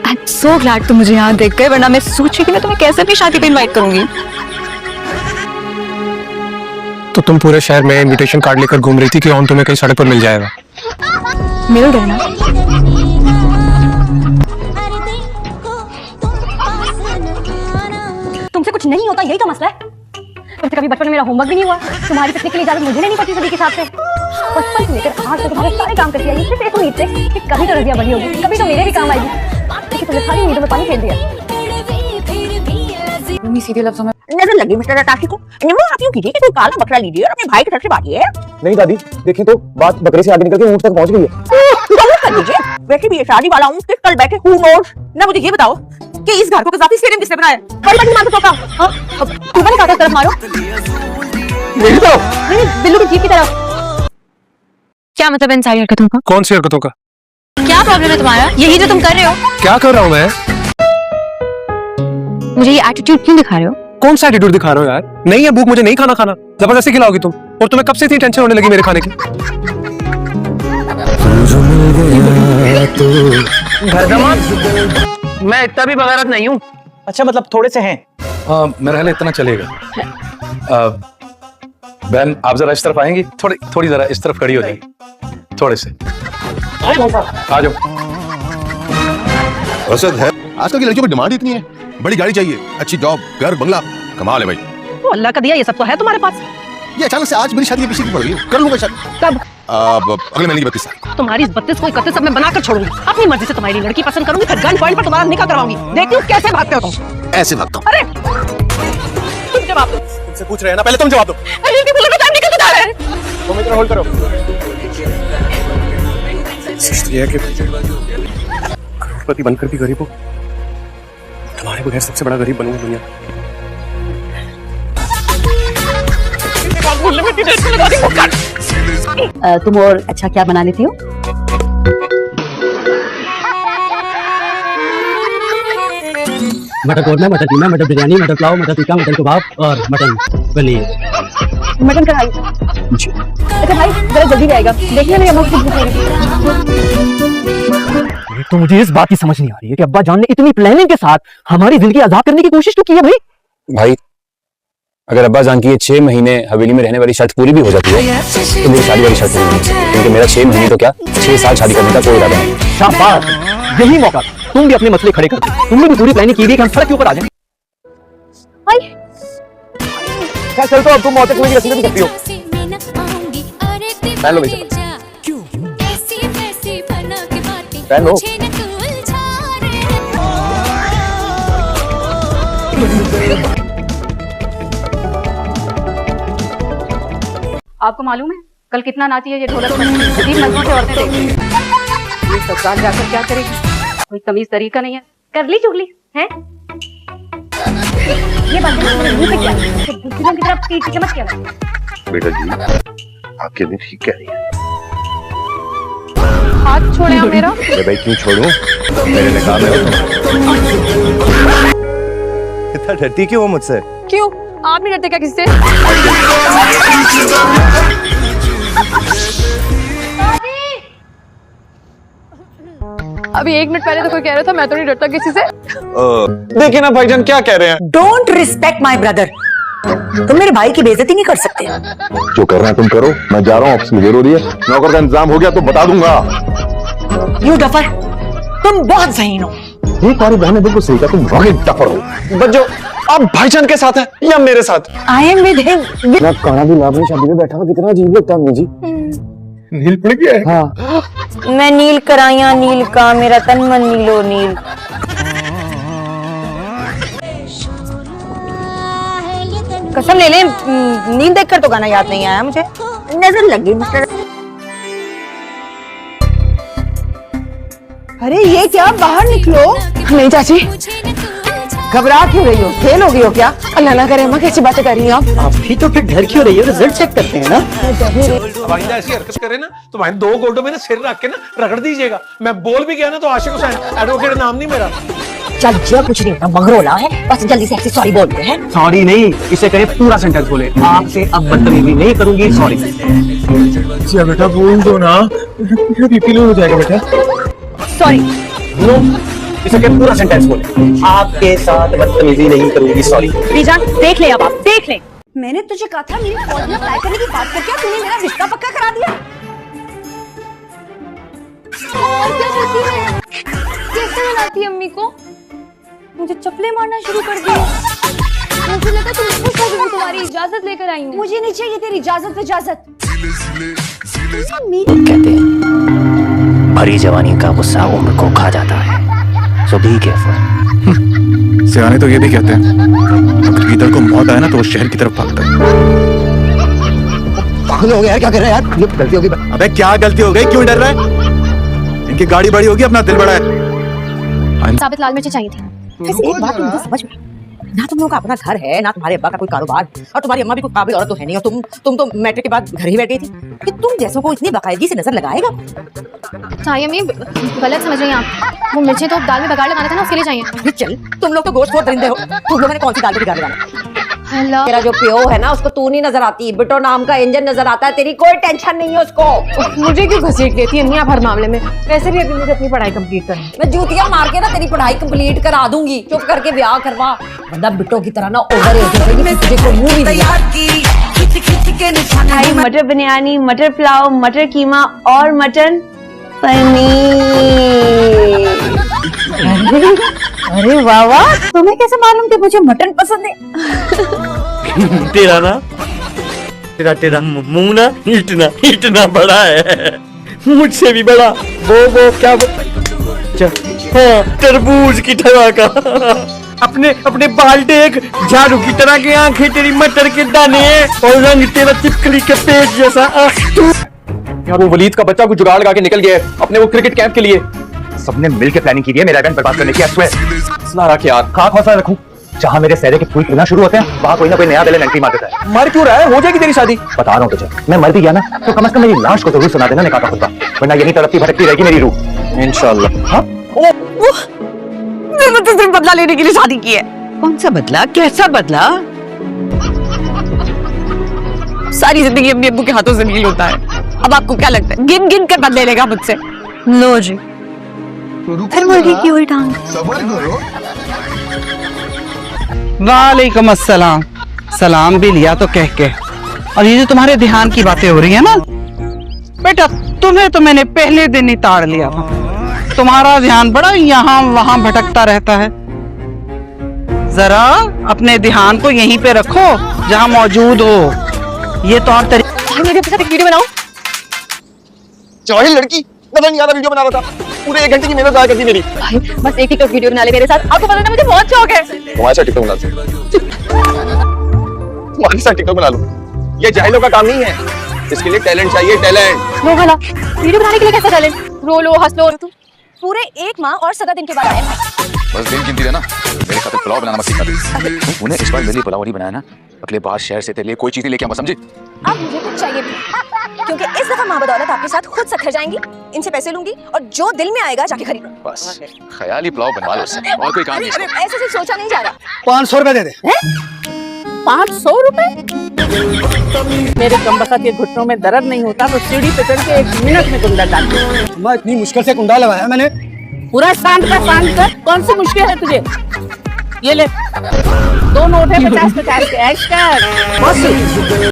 I'm so glad तुम मुझे यहाँ देख गए, वरना मैं सोची कि मैं तुम्हें कैसे अपनी शादी पे इनवाइट करूंगी। तो तुम पूरे शहर में इनविटेशन कार्ड लेकर घूम रही थी कि ऑन तुम्हें कहीं सड़क पर मिल जाएगा। मिल गए ना? तुमसे कुछ नहीं होता, यही तो मसला है। तुमसे कभी बचपन में मेरा होमवर्क भी नहीं हुआ, तुम्हारी तकनीक के लिए इजाजत मुझे नहीं पड़ती सभी के हिसाब से। बचपन से लेकर आज तक तुम्हारे सारे काम करती आई, सिर्फ एक उम्मीद से कि कभी तो रजिया बड़ी होगी, कभी तो मेरे भी काम आएगी। लेकिन तुमने सारी उम्मीदों में पानी फेर दिया। सीधे लफ्जों में नजर लगी मिस्टर अटाशी को। निम्बू आप यूं कीजिए कि कोई काला बकरा लीजिए और अपने भाई के घर से बांटिए। नहीं दादी, देखें तो बात बकरे से आगे निकल के ऊंट तक पहुंच गई है। वैसे भी ये शादी वाला ऊंट किस कल बैठे, who knows? ना मुझे ये बताओ कि इस घर को जाती स्टेडियम किसने बनाया? बड़ी बड़ी मार का हां, तुम्हें नहीं कहा तरफ मारो। यही तो नहीं, बिल्लू की जीप की तरफ। क्या मतलब इन सारी हरकतों का? कौन सी हरकतों का? क्या प्रॉब्लम है तुम्हारा? यही जो तुम कर रहे हो। क्या कर रहा हूँ मैं? मुझे ये एटीट्यूड क्यों दिखा रहे हो? कौन सा एटीट्यूड दिखा रहे हो यार? नहीं है भूख, मुझे नहीं खाना, जबरदस्ती खिलाओगी तुम। और तुम्हें कब से इतनी टेंशन होने लगी मेरे खाने की? मैं इतना भी बगारत नहीं हूँ। अच्छा, मतलब थोड़े से हैं। मेरा ख्याल इतना चलेगा। बहन आप जरा इस तरफ आएंगी, थोड़ी जरा इस तरफ खड़ी हो जाएगी, थोड़े से आ जाओ। असद है, आजकल की लड़कियों की डिमांड इतनी है, बड़ी गाड़ी चाहिए, अच्छी जॉब, घर, बंगला, कमाल है भाई। तो अल्लाह का दिया ये सब तो है तुम्हारे पास। ये अचानक से आज मेरी शादी के पीछे पड़ गई, कर लूंगा शादी। कब? अगले महीने की 32 तारीख। तुम्हारी 32 को 31 सब मैं बनाकर छोड़ूंगी। अपनी मर्जी से तुम्हारी लड़की पसंद करूंगी, फिर गन पॉइंट पर तुम्हारा निकाह करवाऊंगी। देखती हूँ कैसे भागते हो तुम। ऐसे भागता हूँ। अरे तुम जवाब दो। तुमसे पूछ रहे हैं ना, पहले तुम जवाब दो। अरे इनके बुलेट का टाइम निकल जा रहा है। तुम इतना होल्ड करो। सोचती है कि करोड़पति बनकर भी गरीब हो, तुम्हारे बगैर सबसे बड़ा गरीब बनूंगा दुनिया। तुम और अच्छा क्या बना लेती हो? मटर कोरमा, मटर कीमा, मटर बिरयानी, मटर पुलाव, मटर टिक्का, मटर कबाब और मटन पनीर। मटन कढ़ाई। अच्छा भाई जरा जल्दी आएगा, देखिए ना ये बहुत भूख लगी। तो मुझे इस बात की समझ नहीं आ रही है कि अब्बा जान ने इतनी प्लानिंग के साथ हमारी जिंदगी आजाद करने की कोशिश तो की है भाई। अगर अब्बा जान की ये 6 महीने हवेली में रहने वाली शर्त पूरी भी हो जाती है तो मेरी शादी वाली शर्त पूरी नहीं है, क्योंकि मेरा 6 महीने तो क्या 6 साल शादी करने का कोई इरादा नहीं। शाबाश, यही मौका तुम भी अपने मसले खड़े कर दो। तुमने भी पूरी प्लानिंग की थी कि हम सड़क के ऊपर आ जाएं। क्या चल, तो अब तुम मौत कुएं की रस्सी भी करती हो। पहन लो भाई, पहन लो। आपको मालूम है कल कितना नाची है ये ढोलक पर? अजीब नजरों से औरतें देखती हैं। ये ससुराल जाकर क्या करेगी? कोई तमीज तरीका नहीं है। कर ली चुगली है? ये बात मुंह पे क्या है? दूसरों की तरफ पीठ चमक क्या है? बेटा जी, आपकी अम्मी ठीक कह रही है। हाथ छोड़े आप मेरा। अरे भाई क्यों छोड़ूं? मेरे ने कहा मैं इतना डरती क्यों हो मुझसे? क्यों? आप नहीं डरते क्या किसी से? अभी 1 मिनट पहले तो कोई कह रहा था मैं तो नहीं डरता किसी से। देखिए ना भाईजान क्या कह रहे हैं। Don't respect my brother. तुम मेरे भाई की बेइज्जती नहीं कर सकते। जो करना है तुम करो, मैं जा रहा हूँ, ऑफिस में देर हो रही है। नौकर का इंतजाम हो गया तो बता दूंगा। यू डफर, तुम बहुत ज़हीन हो। ये तुम्हारी बहन ने बिल्कुल सही कहा, तुम वाकई डफर हो। बच्चों, आप भाईजान के साथ हैं या मेरे साथ? I am with him. मैं काना भी लाभ में शादी में बैठा हुआ, कितना अजीब लगता है अम्मी जी। नील पड़ गया है। हाँ, मैं नील कराया नील का, मेरा तन मन नीलो नील। कसम ले ले, नील देखकर तो गाना याद नहीं आया मुझे। नजर लगी मिस्टर। अरे ये क्या, बाहर निकलो। नहीं चाची, घबरा क्यों रही हो? फेल हो गई हो क्या? अल्लाह ना करे। अम्मा कैसी बातें कर रही हो आप भी तो फिर डर क्यों रही हो? रिजल्ट चेक करते हैं ना। अब आइंदा ऐसी हरकत करे ना तो भाई 2 गोल्डों में ना सिर रख के ना रगड़ दीजिएगा। मैं बोल भी गया ना तो आशिक हुसैन, एडवोकेट नाम नहीं मेरा। चल जो कुछ नहीं होता, मगरोला है, बस जल्दी से सॉरी बोल दे। हैं सॉरी नहीं, इसे कहे पूरा सेंटेंस बोले। आपसे अब बदतमीजी नहीं करूंगी, सॉरी। बेटा बोल दो ना, बीपी लो हो जाएगा बेटा। सॉरी। इसे क्या पूरा सेंटेंस बोले। आपके साथ बदतमीजी नहीं करूंगी, सॉरी। बीजान देख ले, अब आप देख ले। मैंने तुझे कहा था मेरी फौज में अप्लाई करने की बात करके तूने मेरा रिश्ता पक्का करा दिया। और क्या करती है? कैसे मनाती है अम्मी को? मुझे चपले मारना शुरू कर दिए। मुझे लगा तुम खुश हो गई, तुम्हारी इजाजत लेकर आई हूँ। मुझे नहीं चाहिए तेरी इजाजत इजाजत। कहते हैं भरी जवानी का गुस्सा उम्र को खा जाता है, सो बी केयरफुल। सियाने तो ये भी कहते हैं अगर गीदड़ को मौत आए ना तो वो शहर की तरफ भागता है। पागल हो गया यार, क्या कर रहे हैं यार? ये गलती होगी। अबे क्या गलती हो गई, क्यों डर रहा है? इनकी गाड़ी बड़ी होगी, अपना दिल बड़ा है। साबित लाल मिर्ची चाहिए थी। वैसे एक बात तो मुझे समझ में, ना तुम लोगों का अपना घर है, ना तुम्हारे अब्बा का कोई कारोबार, और तुम्हारी अम्मा भी कोई काबिल औरत तो है नहीं, और तुम तो मैट्रिक के बाद घर ही बैठ गई थी कि तुम जैसों को इतनी बाकायदगी से नजर लगाएगा। चाहिए अम्मी, गलत समझ रही हैं आप। वो मिर्ची तो दाल में बगाड़ लगाना था ना, उसके लिए चाहिए। अरे चल, तुम लोग तो गोश्त दरिंदे हो, तुम लोगों ने कौन सी दाल में बिगाड़ लगाना? हेलो, तेरा जो प्यो है ना, उसको तू नहीं नजर आती, बिटो नाम का इंजन नजर आता है। तेरी कोई टेंशन नहीं है उसको। मुझे क्यों घसीट लेती है अम्मी आप हर मामले में? वैसे भी अभी मुझे अपनी पढ़ाई कंप्लीट करनी है। मैं जूतियां मार के ना तेरी पढ़ाई कंप्लीट करा दूंगी। चुप करके ब्याह करवा, वरना बिट्टो की तरह ना ओवर एज हो जाएगी, तुझे कोई मुंह भी नहीं मिठाई, मटर बिरयानी, मटर पुलाव, मटर कीमा और मटन पनीर। अरे वाह वाह, तुम्हें कैसे मालूम कि मुझे मटन पसंद है? तेरा मुंह ना इतना बड़ा है, मुझसे भी बड़ा। वो क्या तरबूज की तरह का, अपने बाल देख, झाड़ू की तरह के आंखें, तेरी मटर के दाने और रंग तेरा चिपकली के पेट जैसा। यार वो वलीद का बच्चा कुछ जुगाड़ लगा के निकल गया है अपने वो क्रिकेट कैंप के लिए। सबने मिलकर प्लानिंग की है मेरा इवेंट बर्बाद करने की। सुना रहा कि यार खाक हौसला रखूं, जहां मेरे सहरे के फूल खिलना शुरू होते हैं वहां कोई ना कोई नया विलेन एंट्री मार देता है। मर क्यों रहा है? हो जाएगी तेरी शादी। बता रहा हूँ तुझे, मैं मर भी गया ना तो कम से कम मेरी लाश को जरूर सुना देना निकाह का खुतबा, वरना यही तड़पती भटकती रहेगी मेरी रूह। इंशाल्लाह। हाँ? मैंने तो सिर्फ बदला लेने के लिए शादी की है। कौन सा बदला? कैसा बदला? सारी जिंदगी अपने अब्बू के हाथों से नील होता है। अब आपको क्या लगता है गिन गिन कर बदले लेगा मुझसे? लो जी, फिर मुर्गी की हुई टांग। वालेकुम अस्सलाम। सलाम भी लिया तो कह के। और ये जो तुम्हारे ध्यान की बातें हो रही है ना बेटा, तुम्हें तो मैंने पहले दिन ही ताड़ लिया था। तुम्हारा ध्यान बड़ा यहाँ वहां भटकता रहता है। जरा अपने ध्यान को यहीं पे रखो जहाँ मौजूद हो। ये तौर तरीका। मेरे साथ एक वीडियो बनाओ। जाहिल लड़की, नजर नहीं आ रहा वीडियो बना रहा था, पूरे 1 घंटे की मेहनत जाया करती मेरी। भाई बस एक टिकटॉक वीडियो बना ले मेरे साथ। आपको पता है मुझे बहुत शौक है। तुम्हारे साथ टिकटॉक बना लो, तुम्हारे साथ टिकटॉक बना लो। ये जाहिलों का काम नहीं है, इसके लिए टैलेंट चाहिए, टैलेंट। लो भला वीडियो बनाने के लिए कैसा टैलेंट? रो लो, हंस लो। पूरे 1 माह और 17 दिन के बाद आए। बस दिन गिनती रहना, मेरे खातिर पुलाव बनाना मत सिखा दे। तूने इस बार मेरे लिए पुलाव नहीं बनाया ना, अगले बार शहर से तेरे लिए कोई चीज नहीं लेके आऊंगा, समझी? अब मुझे कुछ चाहिए भी, क्योंकि इस दफा माँ बदौलत आपके साथ खुद सखर जाएंगी। इनसे पैसे लूंगी और जो दिल में आएगा जाके खरीद। बस ख्याली पुलाव बनवा लो उससे, और कोई काम नहीं है। ऐसे सिर्फ सोचा नहीं जा रहा। 500 रुपए दे दे। 500 रुपए? मेरे कमबख्त के घुटनों में दर्द नहीं होता तो सीढ़ी पे चढ़ के 1 मिनट में कुंडा डाल दे। मैं इतनी मुश्किल से कुंडा लगाया मैंने। पूरा शांत कर। कौन सी मुश्किल है तुझे? ये ले 2 नोट है 50-50 के। ऐश कर।